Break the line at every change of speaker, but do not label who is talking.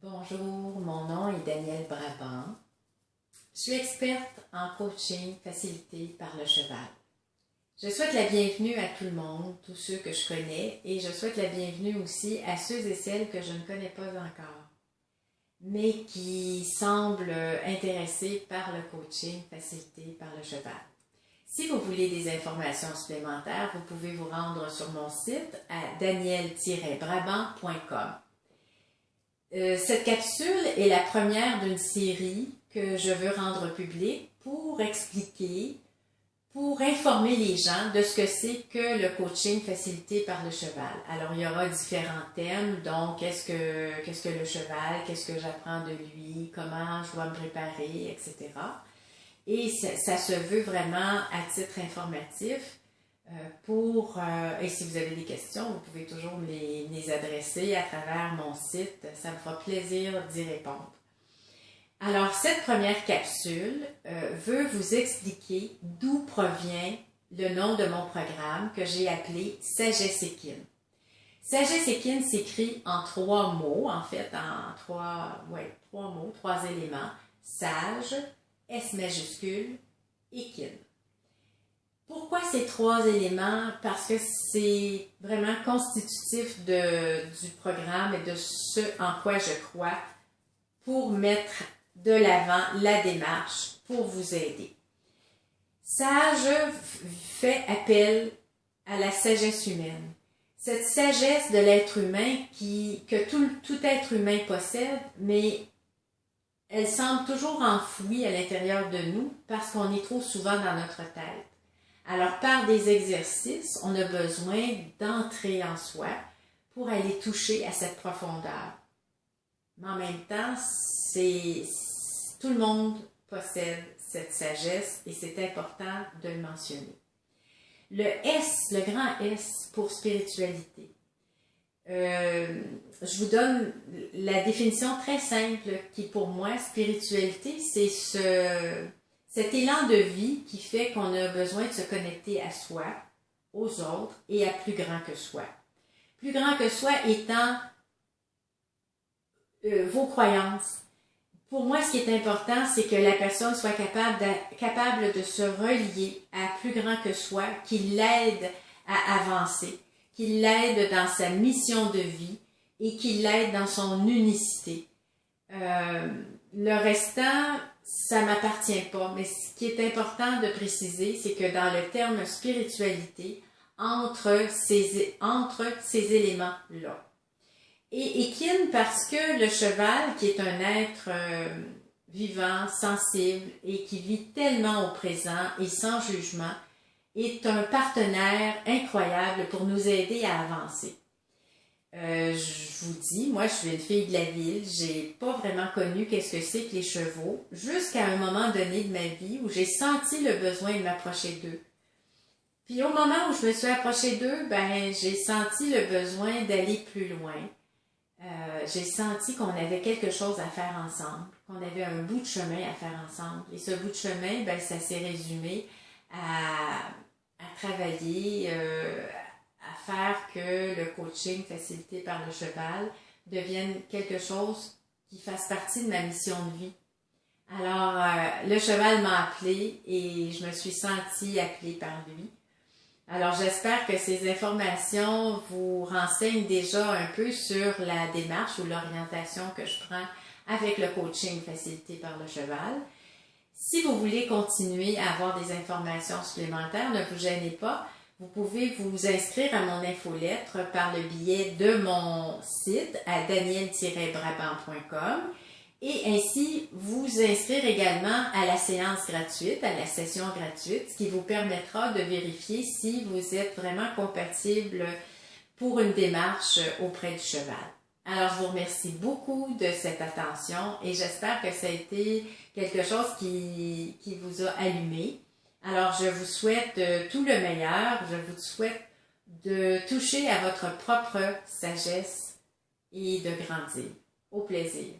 Bonjour, mon nom est Danielle Brabant. Je suis experte en coaching facilité par le cheval. Je souhaite la bienvenue à tout le monde, tous ceux que je connais, et je souhaite la bienvenue aussi à ceux et celles que je ne connais pas encore, mais qui semblent intéressés par le coaching facilité par le cheval. Si vous voulez des informations supplémentaires, vous pouvez vous rendre sur mon site à danielle-brabant.com. Cette capsule est la première d'une série que je veux rendre publique pour expliquer, pour informer les gens de ce que c'est que le coaching facilité par le cheval. Alors, il y aura différents thèmes, donc qu'est-ce que le cheval, qu'est-ce que j'apprends de lui, comment je dois me préparer, etc. Et ça se veut vraiment à titre informatif. Et si vous avez des questions, vous pouvez toujours me les adresser à travers mon site. Ça me fera plaisir d'y répondre. Alors, cette première capsule veut vous expliquer d'où provient le nom de mon programme que j'ai appelé Sagesse Équine. Sagesse Équine s'écrit en 3 mots, en fait, en 3 mots, 3 éléments. Sage, S majuscule, équine. Pourquoi ces 3 éléments? Parce que c'est vraiment constitutif du programme et de ce en quoi je crois pour mettre de l'avant la démarche pour vous aider. Sage fait appel à la sagesse humaine. Cette sagesse de l'être humain que tout être humain possède, mais elle semble toujours enfouie à l'intérieur de nous parce qu'on est trop souvent dans notre tête. Alors, par des exercices, on a besoin d'entrer en soi pour aller toucher à cette profondeur. Mais en même temps, tout le monde possède cette sagesse et c'est important de le mentionner. Le S, le grand S pour spiritualité. Je vous donne la définition très simple qui, pour moi, spiritualité, c'est cet élan de vie qui fait qu'on a besoin de se connecter à soi, aux autres et à plus grand que soi. Plus grand que soi étant vos croyances. Pour moi, ce qui est important, c'est que la personne soit capable de se relier à plus grand que soi, qui l'aide à avancer, qui l'aide dans sa mission de vie et qui l'aide dans son unicité. Le restant, ça ne m'appartient pas, mais ce qui est important de préciser, c'est que dans le terme spiritualité, entre ces éléments-là. Et équine parce que le cheval, qui est un être vivant, sensible et qui vit tellement au présent et sans jugement, est un partenaire incroyable pour nous aider à avancer. Je vous dis, moi je suis une fille de la ville, j'ai pas vraiment connu qu'est-ce que c'est que les chevaux, jusqu'à un moment donné de ma vie où j'ai senti le besoin de m'approcher d'eux. Puis au moment où je me suis approchée d'eux, j'ai senti le besoin d'aller plus loin. J'ai senti qu'on avait quelque chose à faire ensemble, qu'on avait un bout de chemin à faire ensemble. Et ce bout de chemin, ça s'est résumé à travailler, à faire que le coaching facilité par le cheval devienne quelque chose qui fasse partie de ma mission de vie. Alors, le cheval m'a appelée et je me suis sentie appelée par lui. Alors, j'espère que ces informations vous renseignent déjà un peu sur la démarche ou l'orientation que je prends avec le coaching facilité par le cheval. Si vous voulez continuer à avoir des informations supplémentaires, ne vous gênez pas. Vous pouvez vous inscrire à mon infolettre par le biais de mon site à danielle-brabant.com et ainsi vous inscrire également à la séance gratuite, à la session gratuite, ce qui vous permettra de vérifier si vous êtes vraiment compatible pour une démarche auprès du cheval. Alors, je vous remercie beaucoup de cette attention et j'espère que ça a été quelque chose qui vous a allumé. Alors, je vous souhaite tout le meilleur. Je vous souhaite de toucher à votre propre sagesse et de grandir. Au plaisir.